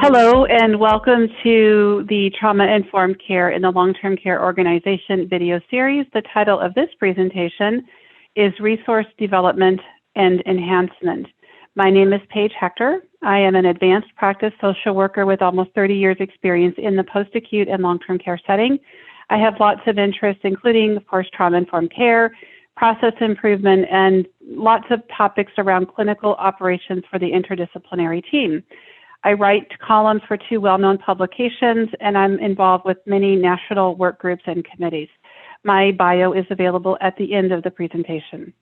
Hello and welcome to the Trauma-Informed Care in the Long-Term Care Organization video series. The title of this presentation is Resource Development and Enhancement. My name is Paige Hector. I am an advanced practice social worker with almost 30 years experience in the post-acute and long-term care setting. I have lots of interests, including, of course, trauma-informed care, process improvement, and lots of topics around clinical operations for the interdisciplinary team. I write columns for two well-known publications, and I'm involved with many national work groups and committees. My bio is available at the end of the presentation.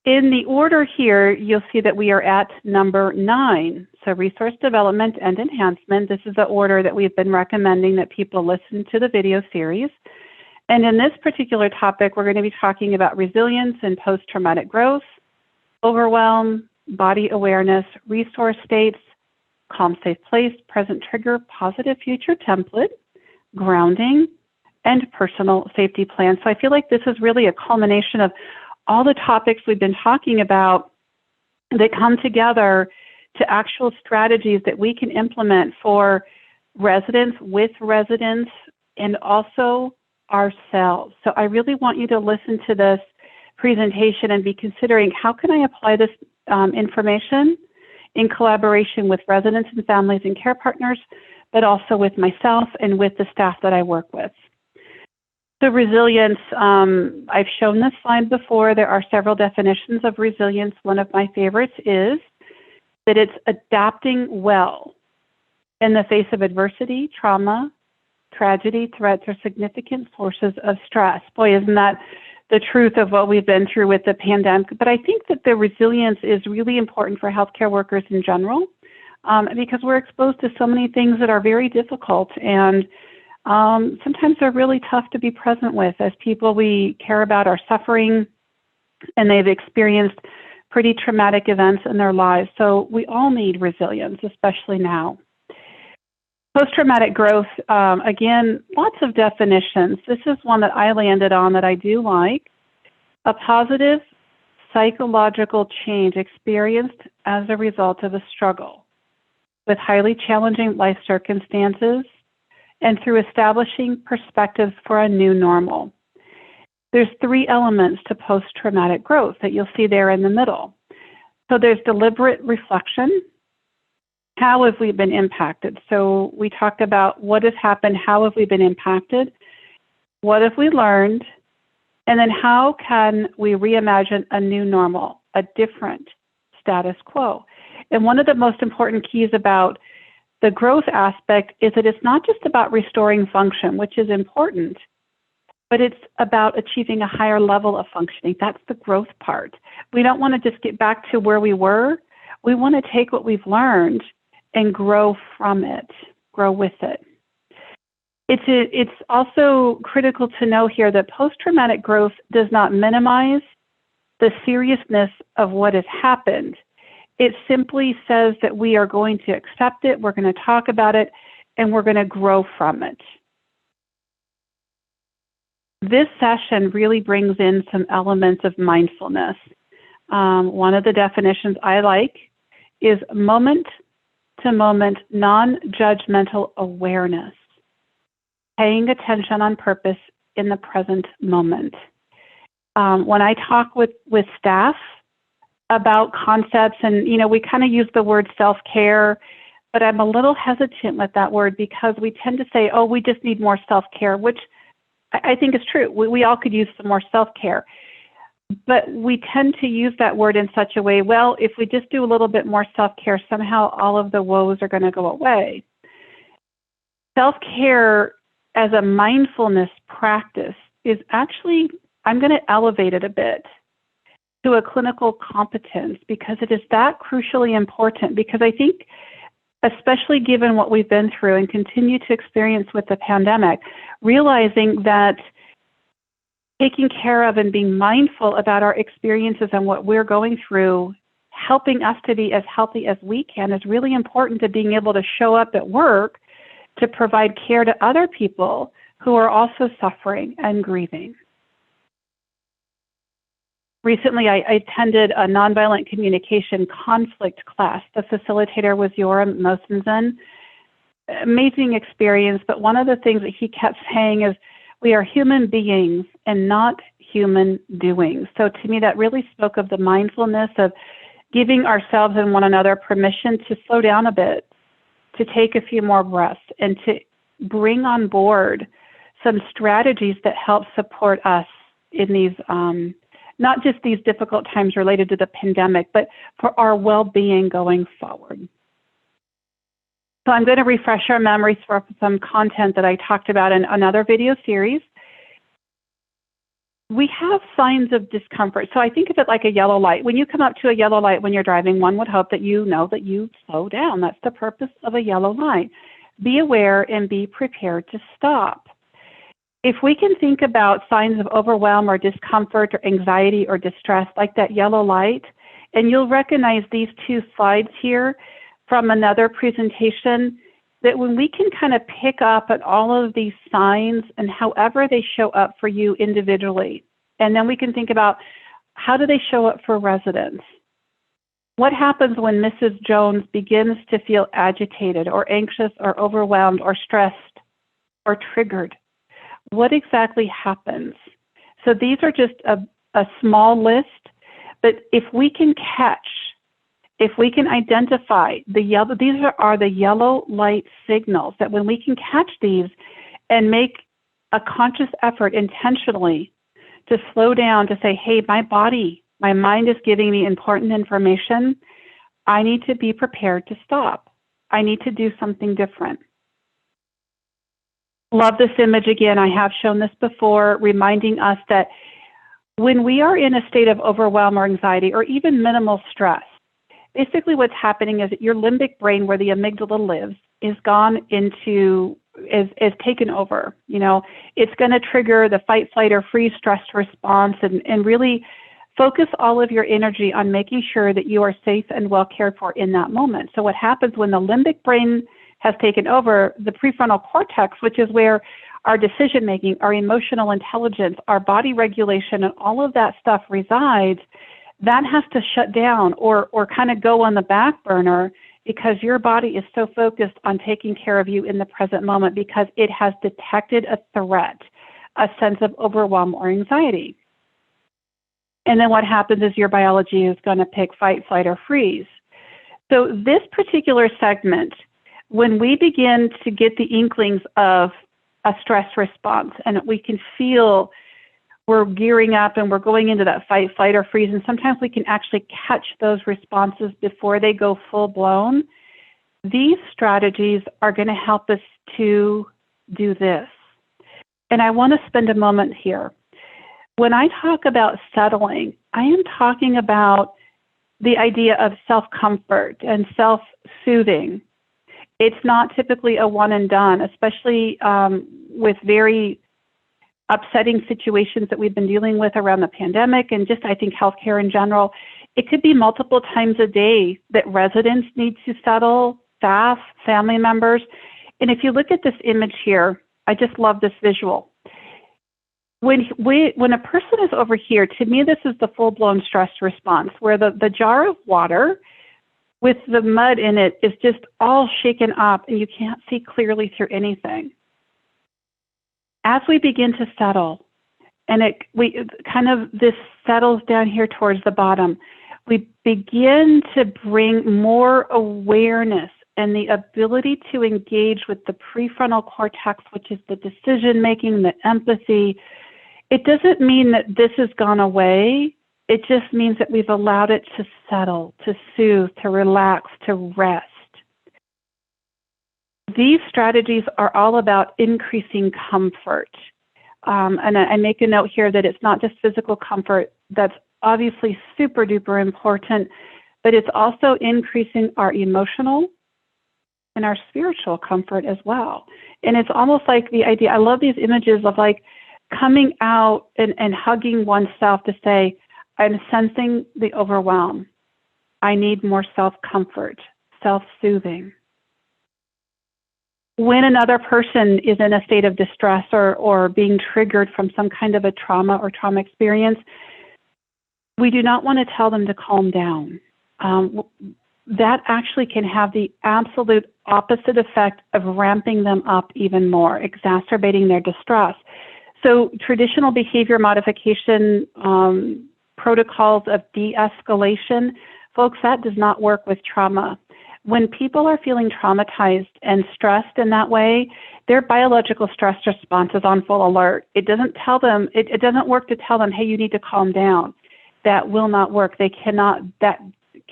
In the order here, you'll see that we are at number 9. So resource development and enhancement. This is the order that we've been recommending that people listen to the video series. And in this particular topic, we're going to be talking about resilience and post-traumatic growth, overwhelm, body awareness, resource states, calm, safe place, present trigger, positive future template, grounding, and personal safety plan. So I feel like this is really a culmination of all the topics we've been talking about that come together to actual strategies that we can implement for residents, with residents, and also ourselves. So I really want you to listen to this presentation and be considering, how can I apply this information in collaboration with residents and families and care partners, but also with myself and with the staff that I work with. So resilience, I've shown this slide before. There are several definitions of resilience. One of my favorites is that it's adapting well in the face of adversity, trauma, tragedy, threats, or significant sources of stress. Boy, isn't that the truth of what we've been through with the pandemic. But I think that the resilience is really important for healthcare workers in general, because we're exposed to so many things that are very difficult, and sometimes they're really tough to be present with, as people we care about are suffering and they've experienced pretty traumatic events in their lives. So we all need resilience, especially now. Post-traumatic growth, again, lots of definitions. This is one that I landed on that I do like. A positive psychological change experienced as a result of a struggle with highly challenging life circumstances and through establishing perspectives for a new normal. There's 3 elements to post-traumatic growth that you'll see there in the middle. So there's deliberate reflection. How have we been impacted? So we talked about what has happened, how have we been impacted, what have we learned, and then how can we reimagine a new normal, a different status quo. And one of the most important keys about the growth aspect is that it's not just about restoring function, which is important, but it's about achieving a higher level of functioning. That's the growth part. We don't want to just get back to where we were. We want to take what we've learned and grow from it, grow with it. It's also critical to know here that post-traumatic growth does not minimize the seriousness of what has happened. It simply says that we are going to accept it, we're going to talk about it, and we're going to grow from it. This session really brings in some elements of mindfulness. One of the definitions I like is moment-to-moment, non-judgmental awareness, paying attention on purpose in the present moment. When I talk with staff about concepts, and we kind of use the word self-care, but I'm a little hesitant with that word because we tend to say, oh, we just need more self-care, which I think is true. We all could use some more self-care. But we tend to use that word in such a way, well, if we just do a little bit more self-care, somehow all of the woes are going to go away. Self-care as a mindfulness practice is actually, I'm going to elevate it a bit to a clinical competence, because it is that crucially important. Because I think, especially given what we've been through and continue to experience with the pandemic, realizing that taking care of and being mindful about our experiences and what we're going through, helping us to be as healthy as we can, is really important to being able to show up at work to provide care to other people who are also suffering and grieving. Recently, I attended a nonviolent communication conflict class. The facilitator was Yoram Mosenzen. Amazing experience, but one of the things that he kept saying is, we are human beings and not human doings. So to me, that really spoke of the mindfulness of giving ourselves and one another permission to slow down a bit, to take a few more breaths, and to bring on board some strategies that help support us in these, not just these difficult times related to the pandemic, but for our well-being going forward. So I'm going to refresh our memories for some content that I talked about in another video series. We have signs of discomfort. So I think of it like a yellow light. When you come up to a yellow light when you're driving, one would hope that you know that you slow down. That's the purpose of a yellow light. Be aware and be prepared to stop. If we can think about signs of overwhelm or discomfort or anxiety or distress like that yellow light, and you'll recognize these two slides here from another presentation, that when we can kind of pick up at all of these signs and however they show up for you individually, and then we can think about how do they show up for residents? What happens when Mrs. Jones begins to feel agitated or anxious or overwhelmed or stressed or triggered? What exactly happens? So these are just a small list, but if we can catch, if we can identify the yellow, these are the yellow light signals, that when we can catch these and make a conscious effort intentionally to slow down, to say, hey, my body, my mind is giving me important information. I need to be prepared to stop. I need to do something different. Love this image again. I have shown this before, reminding us that when we are in a state of overwhelm or anxiety or even minimal stress, basically what's happening is that your limbic brain, where the amygdala lives, is gone into, is taken over. You know, it's going to trigger the fight, flight, or freeze stress response and really focus all of your energy on making sure that you are safe and well cared for in that moment. So what happens when the limbic brain has taken over, the prefrontal cortex, which is where our decision making, our emotional intelligence, our body regulation, and all of that stuff resides, that has to shut down or kind of go on the back burner, because your body is so focused on taking care of you in the present moment because it has detected a threat, a sense of overwhelm or anxiety. And then what happens is your biology is going to pick fight, flight, or freeze. So this particular segment, when we begin to get the inklings of a stress response and we can feel we're gearing up and we're going into that fight, flight, or freeze, and sometimes we can actually catch those responses before they go full blown, these strategies are going to help us to do this. And I want to spend a moment here. When I talk about settling, I am talking about the idea of self-comfort and self-soothing. It's not typically a one and done, especially with very upsetting situations that we've been dealing with around the pandemic and just, I think, healthcare in general. It could be multiple times a day that residents need to settle, staff, family members. And if you look at this image here, I just love this visual. When a person is over here, to me, this is the full-blown stress response, where the jar of water with the mud in it is just all shaken up and you can't see clearly through anything. As we begin to settle, and this settles down here towards the bottom, we begin to bring more awareness and the ability to engage with the prefrontal cortex, which is the decision-making, the empathy. It doesn't mean that this has gone away. It just means that we've allowed it to settle, to soothe, to relax, to rest. These strategies are all about increasing comfort. And I make a note here that it's not just physical comfort. That's obviously super duper important, but it's also increasing our emotional and our spiritual comfort as well. And it's almost like the idea, I love these images of like coming out and hugging oneself to say, I'm sensing the overwhelm. I need more self-comfort, self-soothing. When another person is in a state of distress or being triggered from some kind of a trauma or trauma experience, We do not want to tell them to calm down. That actually can have the absolute opposite effect of ramping them up even more, exacerbating their distress. So traditional behavior modification protocols of de-escalation, folks, that does not work with trauma. When people are feeling traumatized and stressed in that way, their biological stress response is on full alert. It doesn't tell them, it doesn't work to tell them, hey, you need to calm down. That will not work. They cannot, that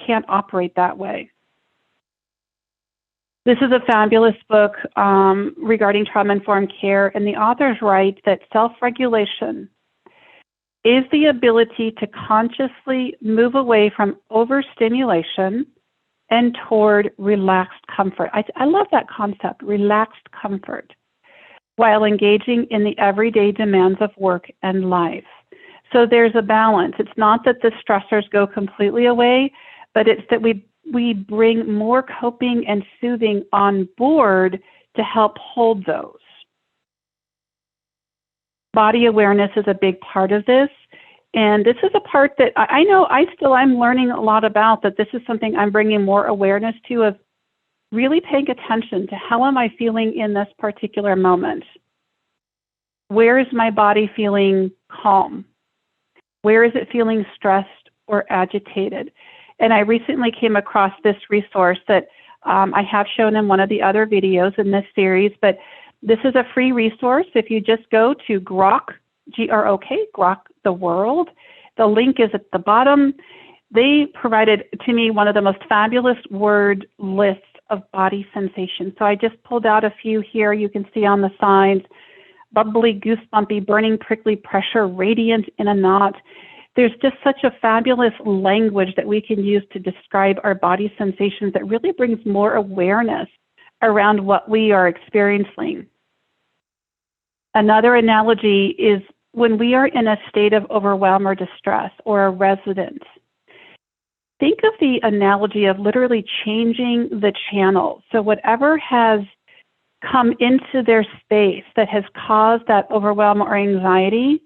can't operate that way. This is a fabulous book regarding trauma-informed care, and the authors write that self-regulation is the ability to consciously move away from overstimulation and toward relaxed comfort. I love that concept, relaxed comfort, while engaging in the everyday demands of work and life. So there's a balance. It's not that the stressors go completely away, but it's that we bring more coping and soothing on board to help hold those. Body awareness is a big part of this. And this is a part that I know I'm learning a lot about, that this is something I'm bringing more awareness to, of really paying attention to how am I feeling in this particular moment? Where is my body feeling calm? Where is it feeling stressed or agitated? And I recently came across this resource that I have shown in one of the other videos in this series, but this is a free resource. If you just go to Grok, G-R-O-K, Grok the World, the link is at the bottom. They provided to me one of the most fabulous word lists of body sensations. So I just pulled out a few here. You can see on the sides: bubbly, goosebumpy, burning, prickly, pressure, radiant, in a knot. There's just such a fabulous language that we can use to describe our body sensations that really brings more awareness around what we are experiencing. Another analogy is when we are in a state of overwhelm or distress, or a residence. Think of the analogy of literally changing the channel. So whatever has come into their space that has caused that overwhelm or anxiety,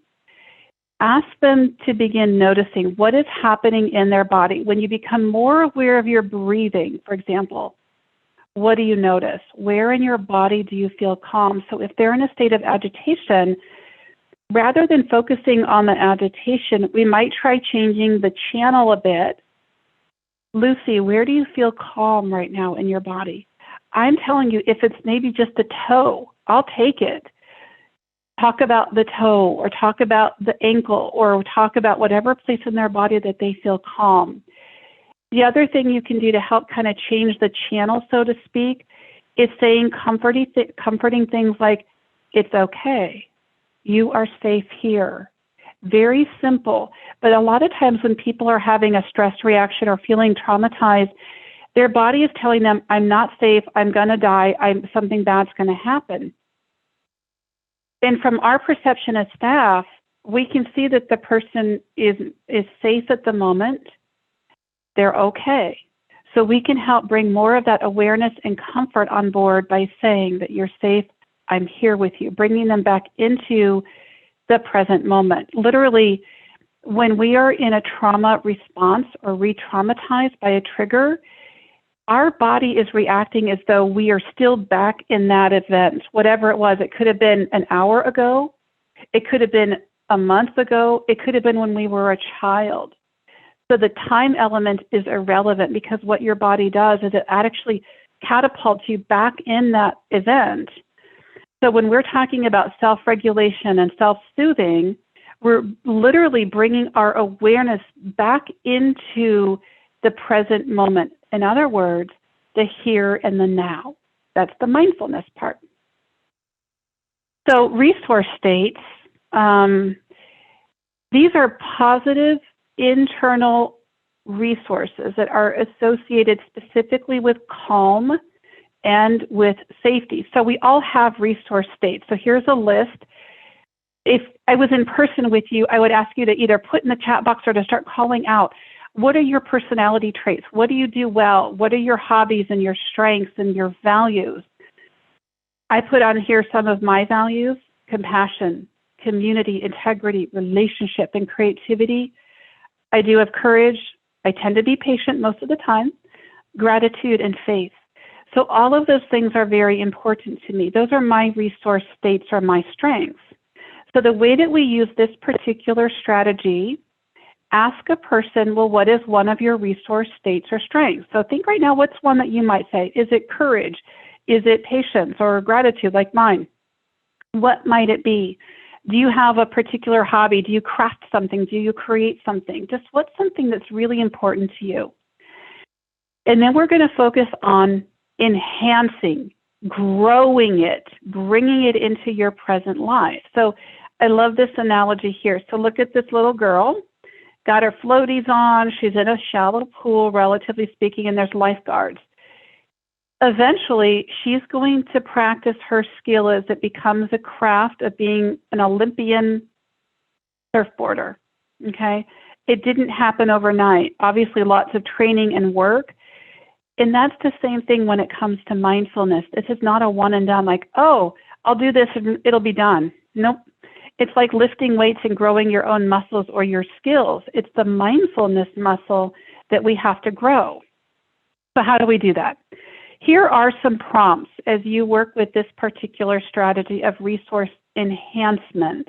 ask them to begin noticing what is happening in their body. When you become more aware of your breathing, for example, what do you notice? Where in your body do you feel calm? So if they're in a state of agitation, rather than focusing on the agitation, we might try changing the channel a bit. Lucy, where do you feel calm right now in your body? I'm telling you, if it's maybe just the toe, I'll take it. Talk about the toe, or talk about the ankle, or talk about whatever place in their body that they feel calm. The other thing you can do to help kind of change the channel, so to speak, is saying comforting things like, it's okay. You are safe here. Very simple. But a lot of times when people are having a stress reaction or feeling traumatized, their body is telling them, I'm not safe, I'm going to die, something bad's going to happen. And from our perception as staff, we can see that the person is safe at the moment. They're okay. So we can help bring more of that awareness and comfort on board by saying that you're safe, I'm here with you, bringing them back into the present moment. Literally, when we are in a trauma response or re-traumatized by a trigger, our body is reacting as though we are still back in that event, whatever it was. It could have been an hour ago. It could have been a month ago. It could have been when we were a child. So the time element is irrelevant, because what your body does is it actually catapults you back in that event. So when we're talking about self-regulation and self-soothing, we're literally bringing our awareness back into the present moment. In other words, the here and the now. That's the mindfulness part. So resource states, these are positive internal resources that are associated specifically with calm and with safety. So we all have resource states. So here's a list. If I was in person with you, I would ask you to either put in the chat box or to start calling out, what are your personality traits? What do you do well? What are your hobbies and your strengths and your values? I put on here some of my values: compassion, community, integrity, relationship, and creativity. I do have courage. I tend to be patient most of the time, gratitude, and faith. So all of those things are very important to me. Those are my resource states or my strengths. So the way that we use this particular strategy, ask a person, well, what is one of your resource states or strengths? So think right now, what's one that you might say? Is it courage? Is it patience or gratitude like mine? What might it be? Do you have a particular hobby? Do you craft something? Do you create something? Just what's something that's really important to you? And then we're going to focus on enhancing, growing it, bringing it into your present life. So I love this analogy here. So look at this little girl, got her floaties on. She's in a shallow pool, relatively speaking, and there's lifeguards. Eventually, she's going to practice her skill as it becomes a craft of being an Olympian surfboarder, okay? It didn't happen overnight. Obviously, lots of training and work. And that's the same thing when it comes to mindfulness. This is not a one and done, like, oh, I'll do this and it'll be done. Nope. It's like lifting weights and growing your own muscles or your skills. It's the mindfulness muscle that we have to grow. So how do we do that? Here are some prompts as you work with this particular strategy of resource enhancement.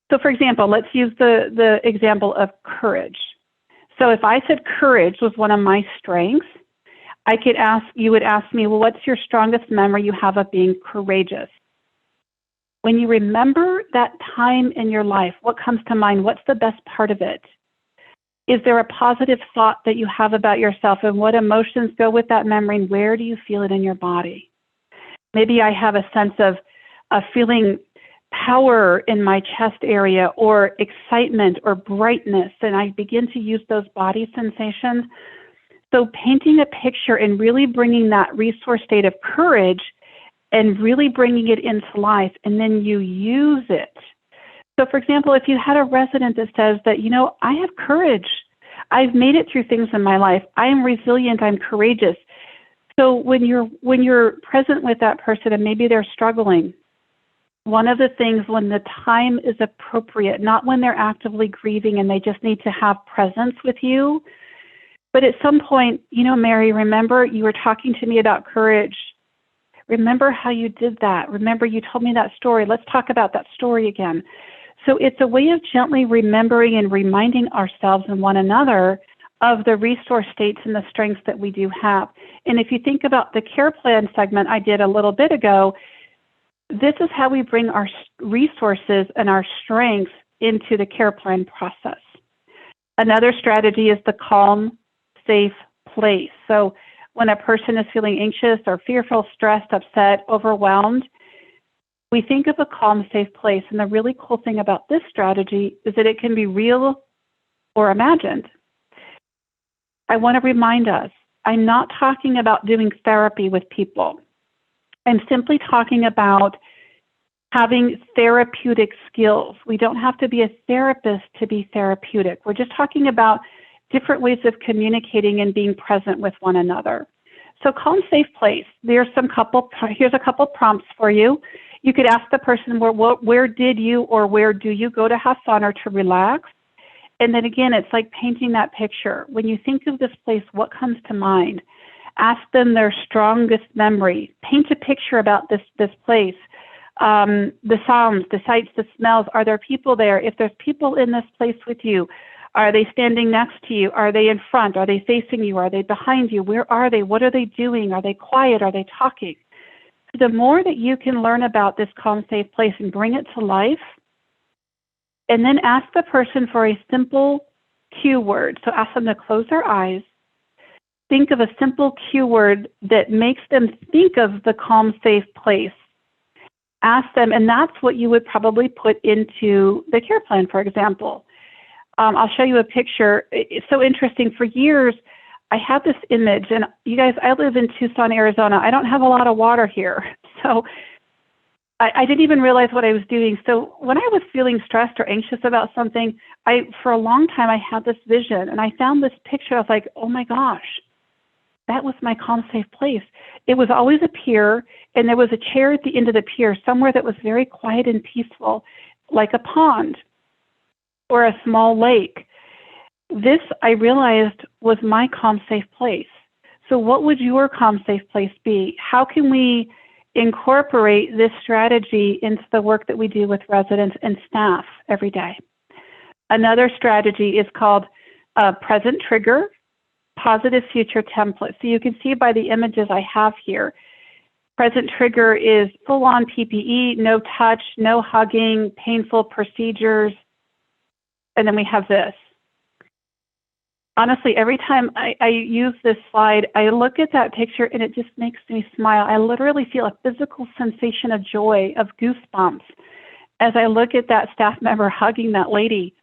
So for example, let's use the example of courage. So if I said courage was one of my strengths, you would ask me, well, what's your strongest memory you have of being courageous? When you remember that time in your life, what comes to mind? What's the best part of it? Is there a positive thought that you have about yourself, and what emotions go with that memory, and where do you feel it in your body? Maybe I have a sense of feeling power in my chest area, or excitement or brightness, and I begin to use those body sensations. So painting a picture and really bringing that resource state of courage and really bringing it into life, and then you use it. So for example, if you had a resident that says that, you know, I have courage. I've made it through things in my life. I am resilient. I'm courageous. So when you're present with that person and maybe they're struggling, one of the things when the time is appropriate, not when they're actively grieving and they just need to have presence with you, but at some point, you know, Mary, remember you were talking to me about courage. Remember how you did that. Remember you told me that story. Let's talk about that story again. So it's a way of gently remembering and reminding ourselves and one another of the resource states and the strengths that we do have. And if you think about the care plan segment I did a little bit ago, this is how we bring our resources and our strengths into the care plan process. Another strategy is the calm, safe place. So when a person is feeling anxious or fearful, stressed, upset, overwhelmed, we think of a calm, safe place. And the really cool thing about this strategy is that it can be real or imagined. I want to remind us, I'm not talking about doing therapy with people. I'm simply talking about having therapeutic skills. We don't have to be a therapist to be therapeutic. We're just talking about different ways of communicating and being present with one another. So calm, safe place. Here's a couple prompts for you. You could ask the person, where did you or where do you go to have fun or to relax? And then again, it's like painting that picture. When you think of this place, what comes to mind? Ask them their strongest memory. Paint a picture about this place. The sounds, the sights, the smells. Are there people there? If there's people in this place with you, are they standing next to you? Are they in front? Are they facing you? Are they behind you? Where are they? What are they doing? Are they quiet? Are they talking? The more that you can learn about this calm, safe place and bring it to life, and then ask the person for a simple cue word. So ask them to close their eyes. Think of a simple cue word that makes them think of the calm, safe place. Ask them, and that's what you would probably put into the care plan, for example. I'll show you a picture. It's so interesting. For years, I had this image, and you guys, I live in Tucson, Arizona. I don't have a lot of water here, so I didn't even realize what I was doing. So when I was feeling stressed or anxious about something, for a long time, I had this vision, and I found this picture. I was like, oh my gosh, that was my calm, safe place. It was always a pier, and there was a chair at the end of the pier, somewhere that was very quiet and peaceful, like a pond or a small lake. This, I realized, was my calm, safe place. So what would your calm, safe place be? How can we incorporate this strategy into the work that we do with residents and staff every day? Another strategy is called present trigger, positive future template. So you can see by the images I have here, present trigger is full-on PPE, no touch, no hugging, painful procedures, and then we have this. Honestly, every time I use this slide, I look at that picture and it just makes me smile. I literally feel a physical sensation of joy, of goosebumps, as I look at that staff member hugging that lady,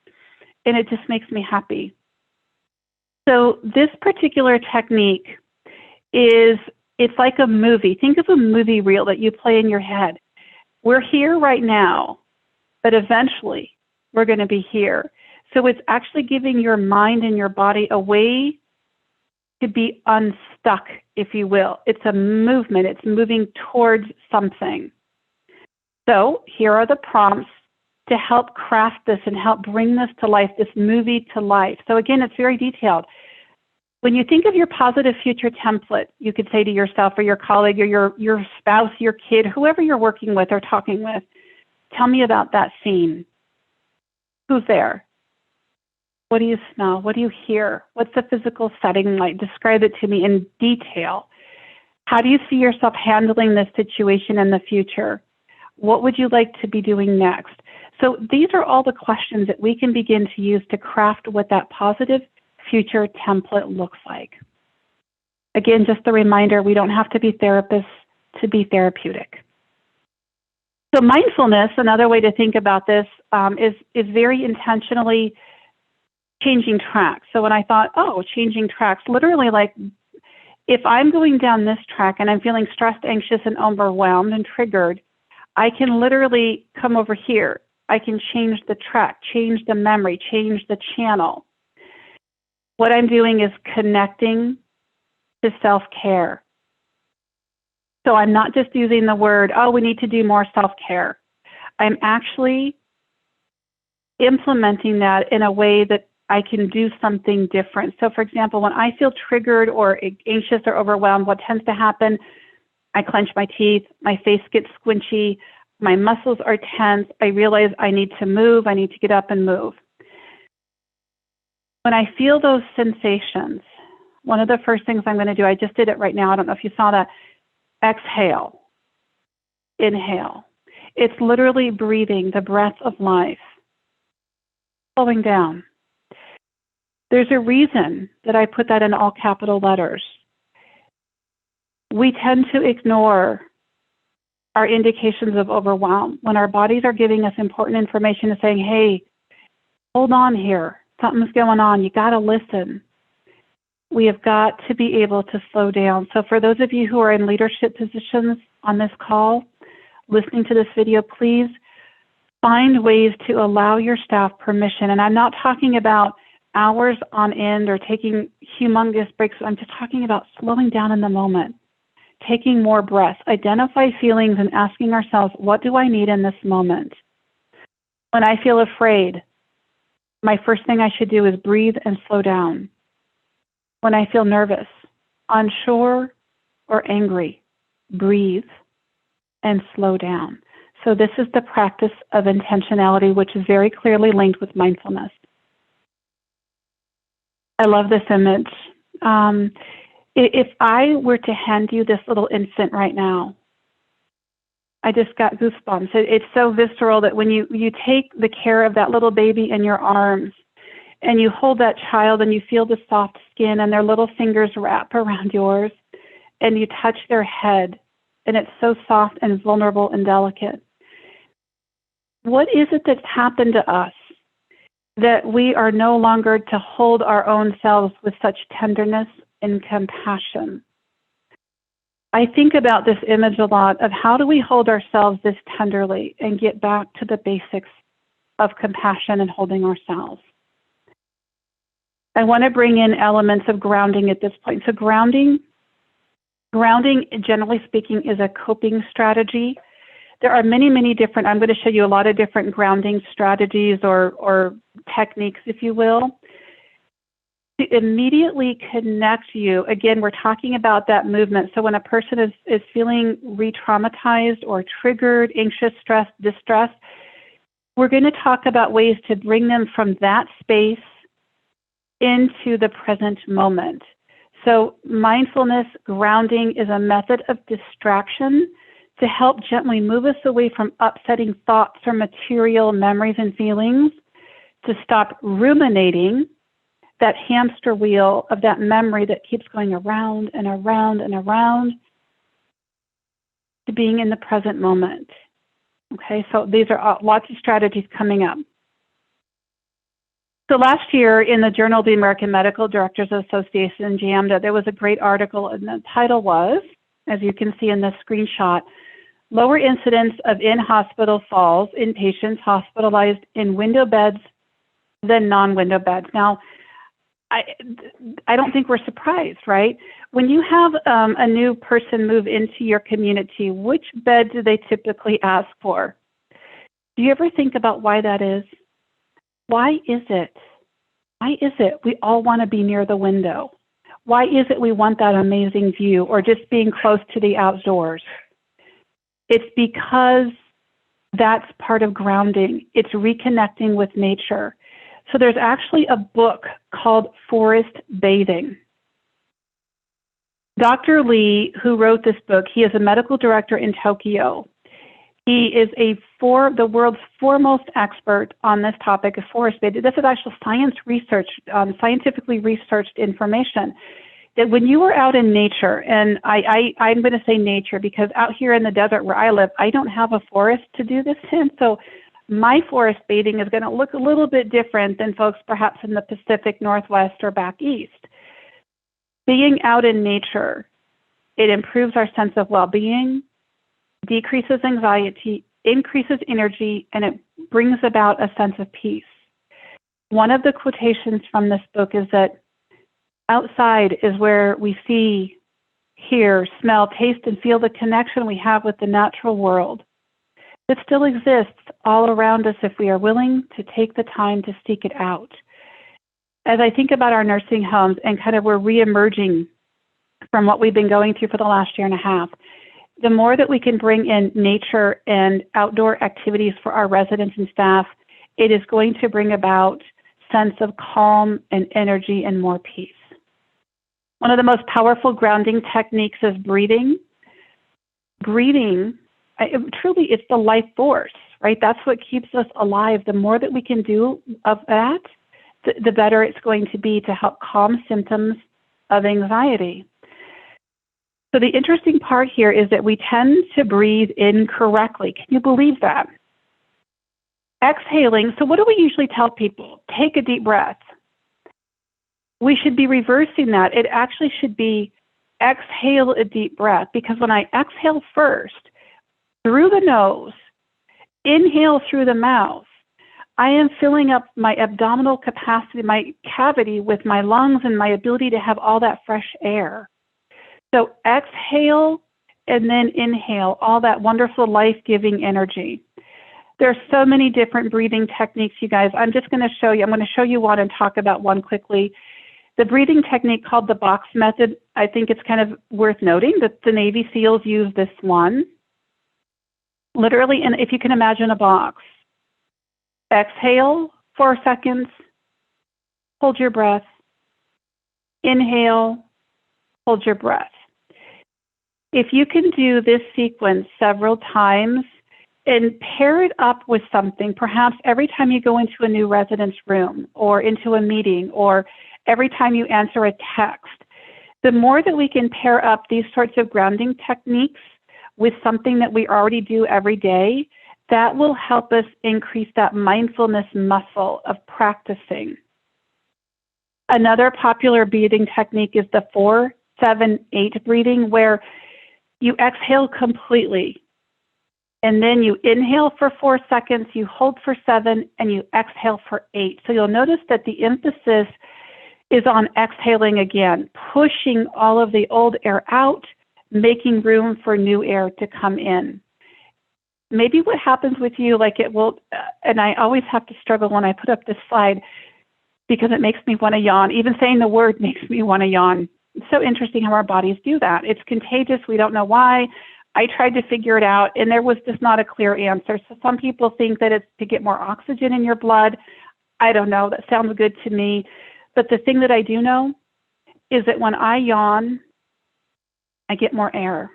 and it just makes me happy. So this particular technique it's like a movie. Think of a movie reel that you play in your head. We're here right now, but eventually we're going to be here. So it's actually giving your mind and your body a way to be unstuck, if you will. It's a movement. It's moving towards something. So here are the prompts to help craft this and help bring this to life, this movie to life. So again, it's very detailed. When you think of your positive future template, you could say to yourself or your colleague or your spouse, your kid, whoever you're working with or talking with, tell me about that scene. Who's there? What do you smell? What do you hear? What's the physical setting like? Describe it to me in detail. How do you see yourself handling this situation in the future? What would you like to be doing next? So these are all the questions that we can begin to use to craft what that positive future template looks like. Again, just a reminder, we don't have to be therapists to be therapeutic. So mindfulness, another way to think about this, is very intentionally changing tracks. So when I thought, oh, changing tracks, literally like if I'm going down this track and I'm feeling stressed, anxious, and overwhelmed and triggered, I can literally come over here. I can change the track, change the memory, change the channel. What I'm doing is connecting to self-care. So I'm not just using the word, oh, we need to do more self-care. I'm actually implementing that in a way that I can do something different. So for example, when I feel triggered or anxious or overwhelmed, what tends to happen, I clench my teeth, my face gets squinchy, my muscles are tense, I realize I need to move, I need to get up and move. When I feel those sensations, one of the first things I'm going to do, I just did it right now, I don't know if you saw that, exhale, inhale. It's literally breathing the breath of life, slowing down. There's a reason that I put that in all capital letters. We tend to ignore our indications of overwhelm when our bodies are giving us important information and saying, hey, hold on here. Something's going on. You got to listen. We have got to be able to slow down. So for those of you who are in leadership positions on this call, listening to this video, please find ways to allow your staff permission. And I'm not talking about hours on end or taking humongous breaks. I'm just talking about slowing down in the moment, taking more breaths, identify feelings and asking ourselves, what do I need in this moment? When I feel afraid, my first thing I should do is breathe and slow down. When I feel nervous, unsure, or angry, breathe and slow down. So this is the practice of intentionality, which is very clearly linked with mindfulness. I love this image. If I were to hand you this little infant right now, I just got goosebumps. It's so visceral that when you take the care of that little baby in your arms and you hold that child and you feel the soft skin and their little fingers wrap around yours and you touch their head and it's so soft and vulnerable and delicate. What is it that's happened to us that we are no longer to hold our own selves with such tenderness and compassion? I think about this image a lot of how do we hold ourselves this tenderly and get back to the basics of compassion and holding ourselves. I want to bring in elements of grounding at this point. So grounding, generally speaking, is a coping strategy. There are many, many different, I'm going to show you a lot of different grounding strategies or techniques, if you will. to immediately connect you. Again, we're talking about that movement. So when a person is feeling re-traumatized or triggered, anxious, stressed, distressed, we're going to talk about ways to bring them from that space into the present moment. So mindfulness grounding is a method of distraction to help gently move us away from upsetting thoughts or material memories and feelings, to stop ruminating that hamster wheel of that memory that keeps going around and around and around, to being in the present moment. Okay, so these are lots of strategies coming up. So last year in the Journal of the American Medical Directors Association, JAMDA, there was a great article, and the title was, as you can see in this screenshot, Lower Incidence of In-Hospital Falls in Patients Hospitalized in Window Beds than Non-Window Beds. Now, I don't think we're surprised, right? When you have a new person move into your community, which bed do they typically ask for? Do you ever think about why that is? Why is it? Why is it we all want to be near the window? Why is it we want that amazing view or just being close to the outdoors? It's because that's part of grounding. It's reconnecting with nature. So there's actually a book called Forest Bathing. Dr. Lee, who wrote this book, he is a medical director in Tokyo. He is the world's foremost expert on this topic of forest bathing. This is actual science research, scientifically researched information, that when you are out in nature, and I'm going to say nature because out here in the desert where I live, I don't have a forest to do this in, so my forest bathing is going to look a little bit different than folks perhaps in the Pacific Northwest or back east. Being out in nature, it improves our sense of well-being, decreases anxiety, increases energy, and it brings about a sense of peace. One of the quotations from this book is that outside is where we see, hear, smell, taste, and feel the connection we have with the natural world. It still exists all around us if we are willing to take the time to seek it out. As I think about our nursing homes and kind of we're re-emerging from what we've been going through for the last year and a half, the more that we can bring in nature and outdoor activities for our residents and staff, it is going to bring about sense of calm and energy and more peace. One of the most powerful grounding techniques is breathing. Breathing, truly, it's the life force, right? That's what keeps us alive. The more that we can do of that, the better it's going to be to help calm symptoms of anxiety. So the interesting part here is that we tend to breathe incorrectly. Can you believe that? Exhaling, so what do we usually tell people? Take a deep breath. We should be reversing that. It actually should be exhale a deep breath, because when I exhale first, through the nose, inhale through the mouth, I am filling up my abdominal capacity, my cavity with my lungs and my ability to have all that fresh air. So exhale and then inhale all that wonderful life-giving energy. There are so many different breathing techniques, you guys. I'm just going to show you. I'm going to show you one and talk about one quickly. The breathing technique called the box method, I think it's kind of worth noting that the Navy SEALs use this one. Literally, and if you can imagine a box, exhale 4 seconds, hold your breath, inhale, hold your breath. If you can do this sequence several times and pair it up with something, perhaps every time you go into a new residence room or into a meeting or every time you answer a text, the more that we can pair up these sorts of grounding techniques with something that we already do every day, that will help us increase that mindfulness muscle of practicing. Another popular breathing technique is the 4-7-8 breathing, where you exhale completely, and then you inhale for 4 seconds, you hold for 7, and you exhale for 8. So you'll notice that the emphasis is on exhaling again, pushing all of the old air out, making room for new air to come in. Maybe what happens with you, like it will, and I always have to struggle when I put up this slide, because it makes me want to yawn. Even saying the word makes me want to yawn. It's so interesting how our bodies do that. It's contagious. We don't know why. I tried to figure it out, and there was just not a clear answer. So some people think that it's to get more oxygen in your blood. I don't know. That sounds good to me. But the thing that I do know is that when I yawn, I get more air.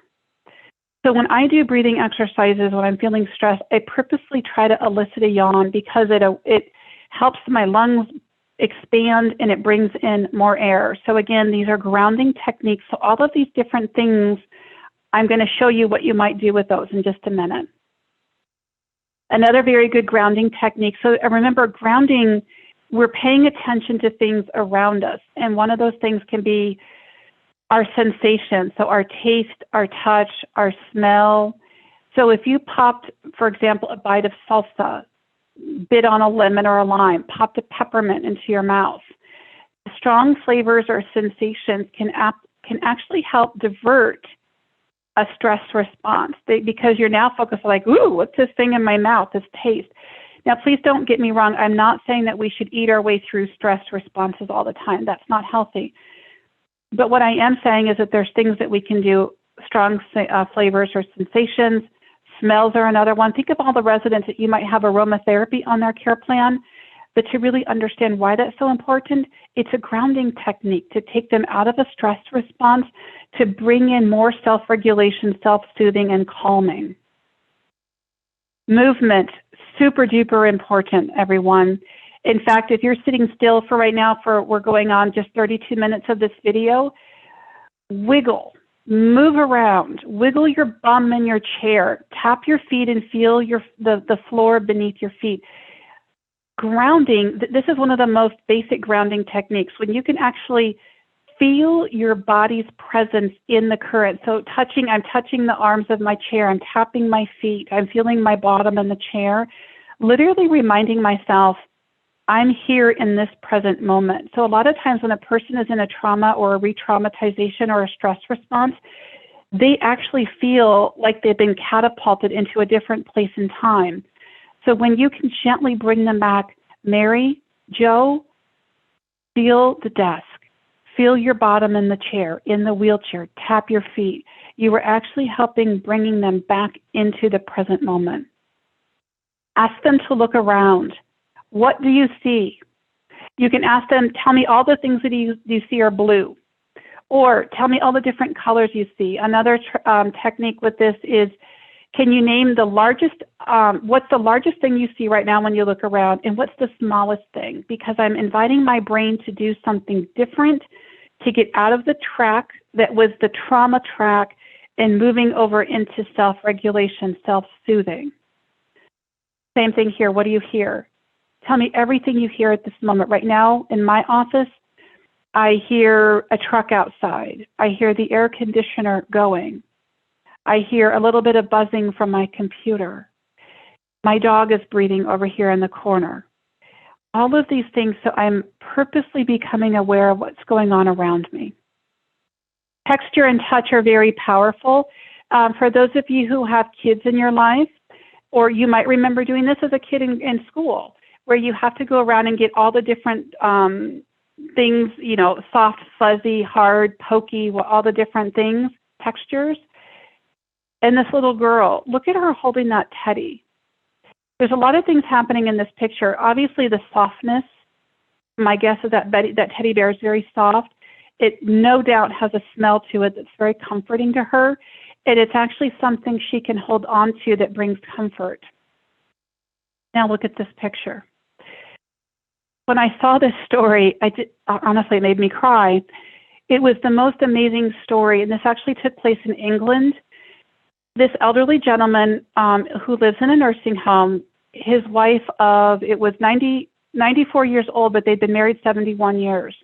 So when I do breathing exercises, when I'm feeling stressed, I purposely try to elicit a yawn because it helps my lungs expand and it brings in more air. So again, these are grounding techniques. So all of these different things, I'm going to show you what you might do with those in just a minute. Another very good grounding technique. So remember, grounding, we're paying attention to things around us. And one of those things can be our sensations. So our taste, our touch, our smell. So if you popped, for example, a bite of salsa, bit on a lemon or a lime, popped a peppermint into your mouth, strong flavors or sensations can actually help divert a stress response because you're now focused like, ooh, what's this thing in my mouth, this taste? Now, please don't get me wrong. I'm not saying that we should eat our way through stress responses all the time. That's not healthy. But what I am saying is that there's things that we can do, strong flavors or sensations. Smells are another one. Think of all the residents that you might have aromatherapy on their care plan. But to really understand why that's so important, it's a grounding technique to take them out of a stress response, to bring in more self-regulation, self-soothing, and calming. Movement, super duper important, everyone. In fact, if you're sitting still for right now, we're going on just 32 minutes of this video, wiggle, move around, wiggle your bum in your chair, tap your feet and feel the floor beneath your feet. Grounding, this is one of the most basic grounding techniques, when you can actually feel your body's presence in the current. So I'm touching the arms of my chair, I'm tapping my feet, I'm feeling my bottom in the chair, literally reminding myself, I'm here in this present moment. So a lot of times when a person is in a trauma or a re-traumatization or a stress response, they actually feel like they've been catapulted into a different place in time. So when you can gently bring them back, Mary, Joe, feel the desk, feel your bottom in the chair, in the wheelchair, tap your feet. You are actually helping bringing them back into the present moment. Ask them to look around. What do you see? You can ask them, tell me all the things that you see are blue. Or tell me all the different colors you see. Another technique with this is, can you name the largest, what's the largest thing you see right now when you look around, and what's the smallest thing? Because I'm inviting my brain to do something different, to get out of the track that was the trauma track and moving over into self-regulation, self-soothing. Same thing here. What do you hear? Tell me everything you hear at this moment. Right now in my office, I hear a truck outside. I hear the air conditioner going. I hear a little bit of buzzing from my computer. My dog is breathing over here in the corner. All of these things, so I'm purposely becoming aware of what's going on around me. Texture and touch are very powerful. For those of you who have kids in your life, or you might remember doing this as a kid in school, where you have to go around and get all the different things, you know, soft, fuzzy, hard, pokey, all the different things, textures. And this little girl, look at her holding that teddy. There's a lot of things happening in this picture. Obviously, the softness, my guess is that that teddy bear is very soft. It no doubt has a smell to it that's very comforting to her. And it's actually something she can hold on to that brings comfort. Now look at this picture. When I saw this story, honestly, it made me cry. It was the most amazing story, and this actually took place in England. This elderly gentleman who lives in a nursing home, his wife it was 94 years old, but they'd been married 71 years.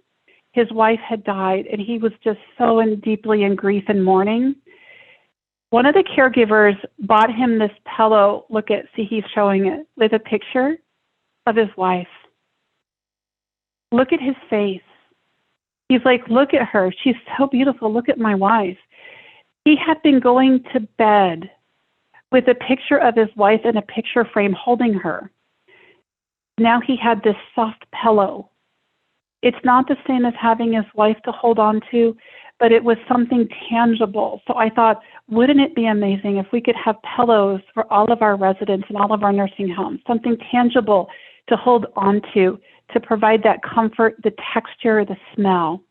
His wife had died, and he was just so deeply in grief and mourning. One of the caregivers bought him this pillow. See, he's showing it with a picture of his wife. Look at his face. He's like, look at her. She's so beautiful. Look at my wife. He had been going to bed with a picture of his wife in a picture frame holding her. Now he had this soft pillow It's not the same as having his wife to hold on to, but it was something tangible. So I thought, wouldn't it be amazing if we could have pillows for all of our residents and all of our nursing homes, something tangible to hold on to provide that comfort, the texture, the smell.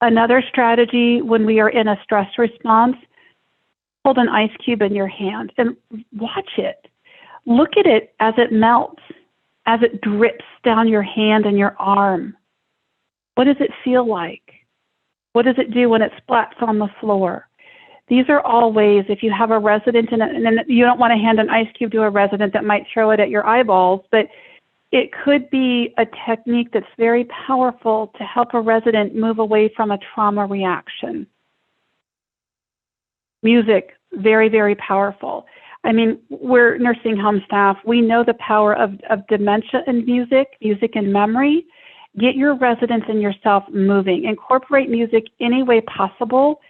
Another strategy when we are in a stress response, hold an ice cube in your hand and watch it. Look at it as it melts, as it drips down your hand and your arm. What does it feel like? What does it do when it splats on the floor? These are all ways, if you have a resident and you don't want to hand an ice cube to a resident that might throw it at your eyeballs, but it could be a technique that's very powerful to help a resident move away from a trauma reaction. Music, very, very powerful. I mean, we're nursing home staff. We know the power of dementia and music and memory. Get your residents and yourself moving. Incorporate music any way possible.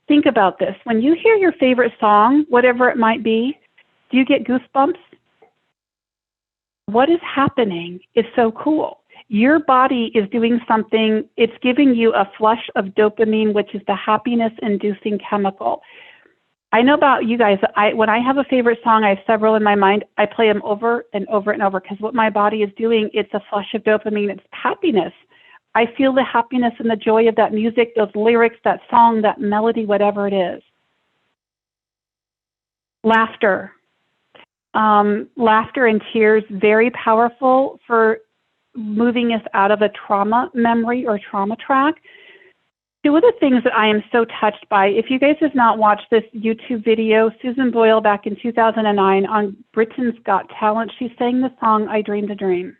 Think about this. When you hear your favorite song, whatever it might be, do you get goosebumps? What is happening is so cool. Your body is doing something. It's giving you a flush of dopamine, which is the happiness-inducing chemical. I know about you guys. When I have a favorite song, I have several in my mind. I play them over and over and over because what my body is doing, it's a flush of dopamine. It's happiness. I feel the happiness and the joy of that music, those lyrics, that song, that melody, whatever it is. Laughter. Laughter and tears, very powerful for moving us out of a trauma memory or trauma track. Two of the things that I am so touched by, if you guys have not watched this YouTube video, Susan Boyle back in 2009 on Britain's Got Talent, she sang the song, I Dreamed a Dream.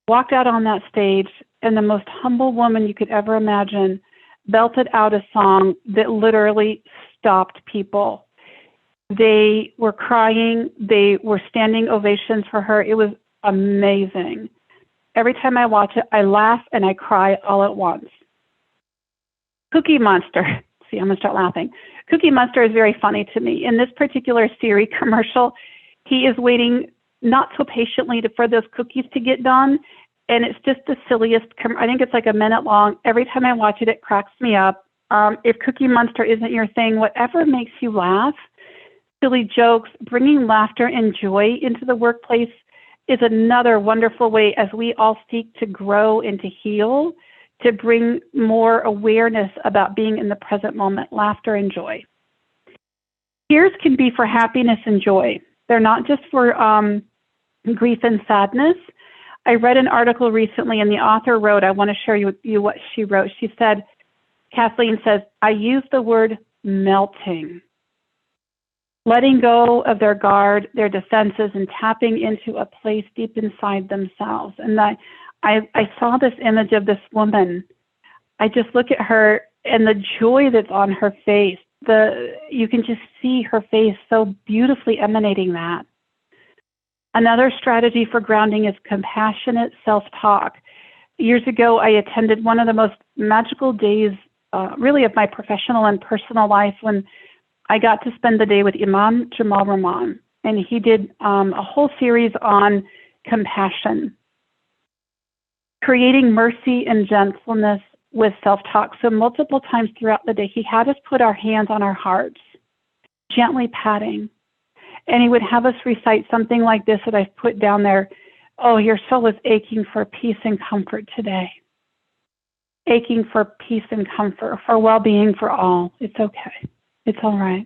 Walked out on that stage, and the most humble woman you could ever imagine belted out a song that literally stopped people. They were crying. They were standing ovations for her. It was amazing. Every time I watch it, I laugh and I cry all at once. Cookie Monster. See, I'm going to start laughing. Cookie Monster is very funny to me. In this particular Siri commercial, he is waiting not so patiently for those cookies to get done. And it's just the silliest. I think it's like a minute long. Every time I watch it, it cracks me up. If Cookie Monster isn't your thing, whatever makes you laugh, silly jokes, bringing laughter and joy into the workplace is another wonderful way as we all seek to grow and to heal, to bring more awareness about being in the present moment, laughter and joy. Tears can be for happiness and joy. They're not just for grief and sadness. I read an article recently and the author wrote, I want to share with you what she wrote. She said, Kathleen says, I use the word melting. Letting go of their guard, their defenses, and tapping into a place deep inside themselves. And I saw this image of this woman. I just look at her and the joy that's on her face. You can just see her face so beautifully emanating that. Another strategy for grounding is compassionate self-talk. Years ago, I attended one of the most magical days, really, of my professional and personal life when I got to spend the day with Imam Jamal Rahman, and he did a whole series on compassion, creating mercy and gentleness with self-talk. So multiple times throughout the day, he had us put our hands on our hearts, gently patting, and he would have us recite something like this that I've put down there. Oh, your soul is aching for peace and comfort today. Aching for peace and comfort, for well-being for all. It's okay. It's all right.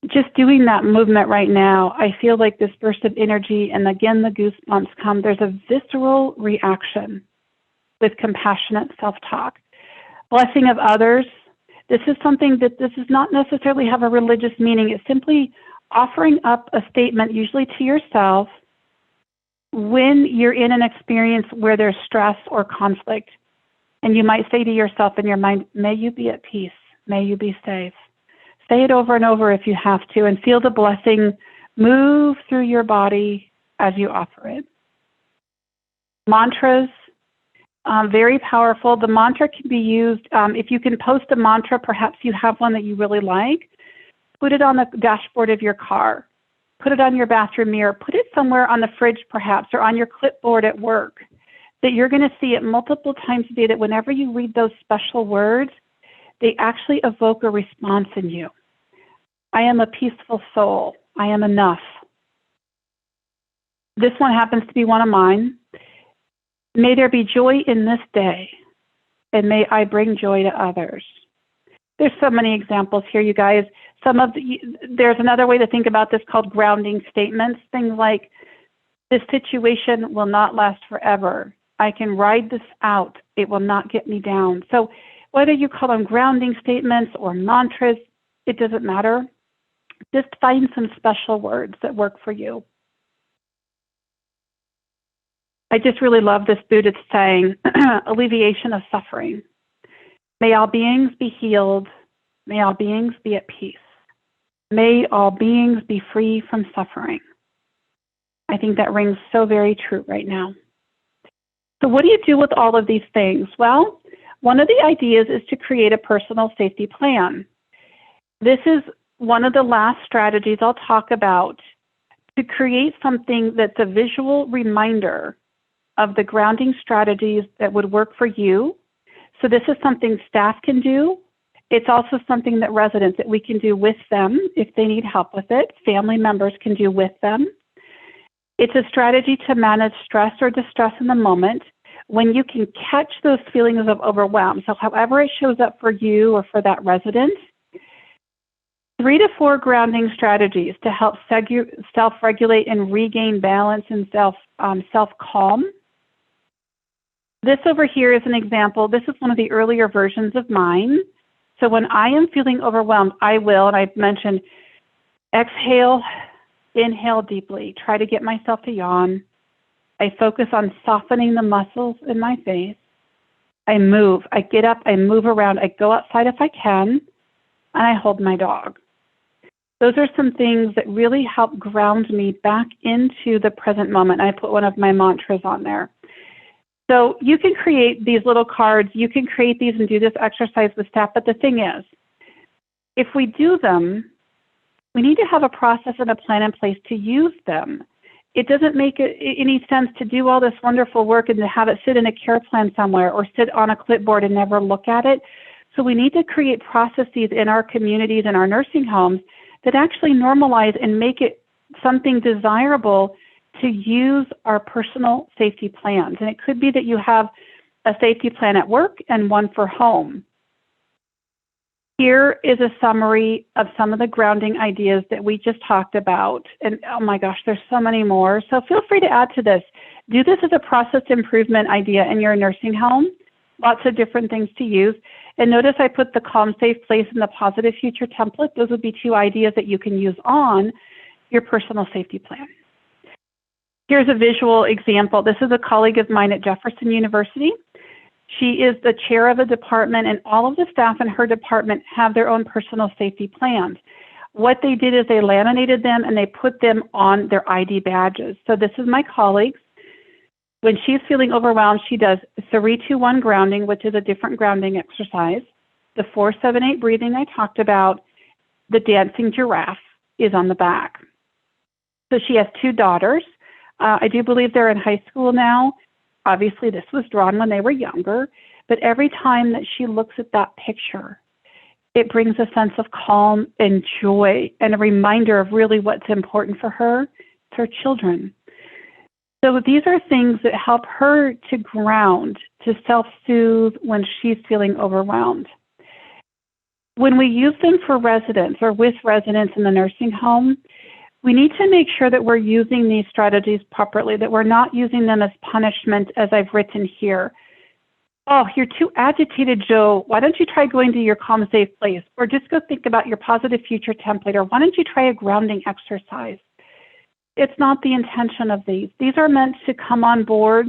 Just doing that movement right now, I feel like this burst of energy, and again, the goosebumps come. There's a visceral reaction with compassionate self-talk. Blessing of others. This is something that this does not necessarily have a religious meaning. It's simply offering up a statement, usually to yourself, when you're in an experience where there's stress or conflict. And you might say to yourself in your mind, may you be at peace. May you be safe. Say it over and over if you have to, and feel the blessing move through your body as you offer it. Mantras, very powerful. The mantra can be used, if you can post a mantra, perhaps you have one that you really like, put it on the dashboard of your car. Put it on your bathroom mirror. Put it somewhere on the fridge, perhaps, or on your clipboard at work, that you're going to see it multiple times a day, that whenever you read those special words, they actually evoke a response in you. I am a peaceful soul. I am enough. This one happens to be one of mine. May there be joy in this day, and may I bring joy to others. There's so many examples here, you guys. There's another way to think about this called grounding statements. Things like, this situation will not last forever. I can ride this out. It will not get me down. So whether you call them grounding statements or mantras, it doesn't matter. Just find some special words that work for you. I just really love this Buddhist saying, alleviation of suffering. May all beings be healed. May all beings be at peace. May all beings be free from suffering. I think that rings so very true right now. So what do you do with all of these things? Well, one of the ideas is to create a personal safety plan. This is one of the last strategies I'll talk about, to create something that's a visual reminder of the grounding strategies that would work for you. So this is something staff can do. It's also something that residents, that we can do with them if they need help with it. Family members can do with them. It's a strategy to manage stress or distress in the moment when you can catch those feelings of overwhelm. So however it shows up for you or for that resident, 3 to 4 grounding strategies to help self-regulate and regain balance and self-calm. This over here is an example. This is one of the earlier versions of mine. So when I am feeling overwhelmed, I will, and I've mentioned, exhale, inhale deeply, try to get myself to yawn. I focus on softening the muscles in my face. I move, I get up, I move around, I go outside if I can, and I hold my dog. Those are some things that really help ground me back into the present moment. I put one of my mantras on there. So you can create these little cards, you can create these and do this exercise with staff, but the thing is, if we do them, we need to have a process and a plan in place to use them. It doesn't make any sense to do all this wonderful work and to have it sit in a care plan somewhere or sit on a clipboard and never look at it. So we need to create processes in our communities and our nursing homes that actually normalize and make it something desirable to use our personal safety plans. And it could be that you have a safety plan at work and one for home. Here is a summary of some of the grounding ideas that we just talked about. And oh my gosh, there's so many more. So feel free to add to this. Do this as a process improvement idea in your nursing home. Lots of different things to use. And notice I put the calm, safe place and the positive future template. Those would be 2 ideas that you can use on your personal safety plan. Here's a visual example. This is a colleague of mine at Jefferson University. She is the chair of a department, and all of the staff in her department have their own personal safety plans. What they did is they laminated them and they put them on their ID badges. So this is my colleagues. When she's feeling overwhelmed, she does 3-2-1 grounding, which is a different grounding exercise. The 4-7-8 breathing I talked about. The dancing giraffe is on the back. So she has 2 daughters. I do believe they're in high school now. Obviously, this was drawn when they were younger, but every time that she looks at that picture, it brings a sense of calm and joy and a reminder of really what's important for her, it's her children. So these are things that help her to ground, to self-soothe when she's feeling overwhelmed. When we use them for residents or with residents in the nursing home, we need to make sure that we're using these strategies properly, that we're not using them as punishment, as I've written here. Oh, you're too agitated, Joe. Why don't you try going to your calm, safe place? Or just go think about your positive future template. Or why don't you try a grounding exercise? It's not the intention of these. These are meant to come on board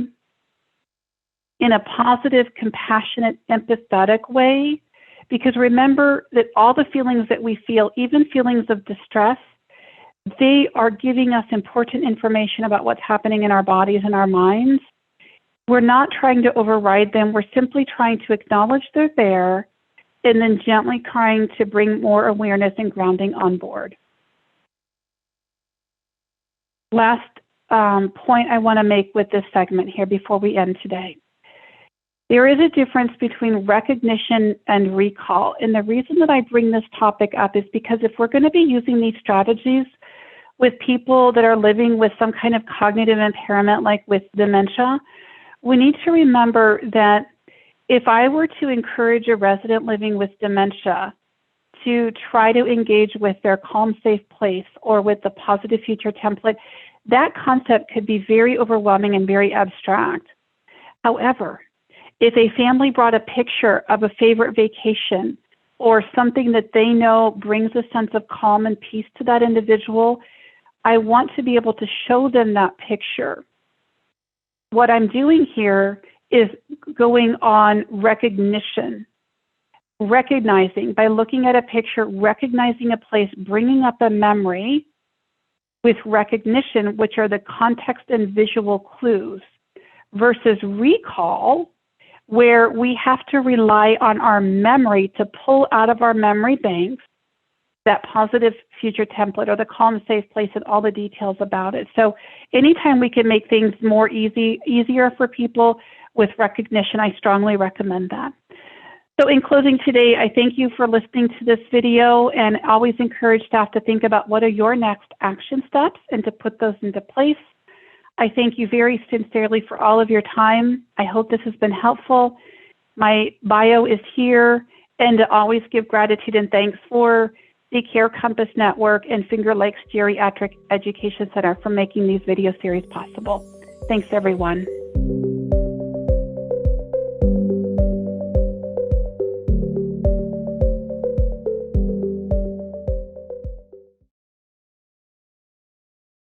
in a positive, compassionate, empathetic way. Because remember that all the feelings that we feel, even feelings of distress, they are giving us important information about what's happening in our bodies and our minds. We're not trying to override them. We're simply trying to acknowledge they're there and then gently trying to bring more awareness and grounding on board. last point I want to make with this segment here before we end today. There is a difference between recognition and recall. And the reason that I bring this topic up is because if we're going to be using these strategies with people that are living with some kind of cognitive impairment, like with dementia, we need to remember that if I were to encourage a resident living with dementia to try to engage with their calm, safe place or with the positive future template, that concept could be very overwhelming and very abstract. However, if a family brought a picture of a favorite vacation or something that they know brings a sense of calm and peace to that individual, I want to be able to show them that picture. What I'm doing here is going on recognition, recognizing by looking at a picture, recognizing a place, bringing up a memory with recognition, which are the context and visual clues, versus recall, where we have to rely on our memory to pull out of our memory banks that positive future template or the calm, safe place and all the details about it. So anytime we can make things more easier for people with recognition, I strongly recommend that. So in closing today, I thank you for listening to this video and always encourage staff to think about what are your next action steps and to put those into place. I thank you very sincerely for all of your time. I hope this has been helpful. My bio is here, and to always give gratitude and thanks for the Care Compass Network and Finger Lakes Geriatric Education Center for making these video series possible. Thanks, everyone.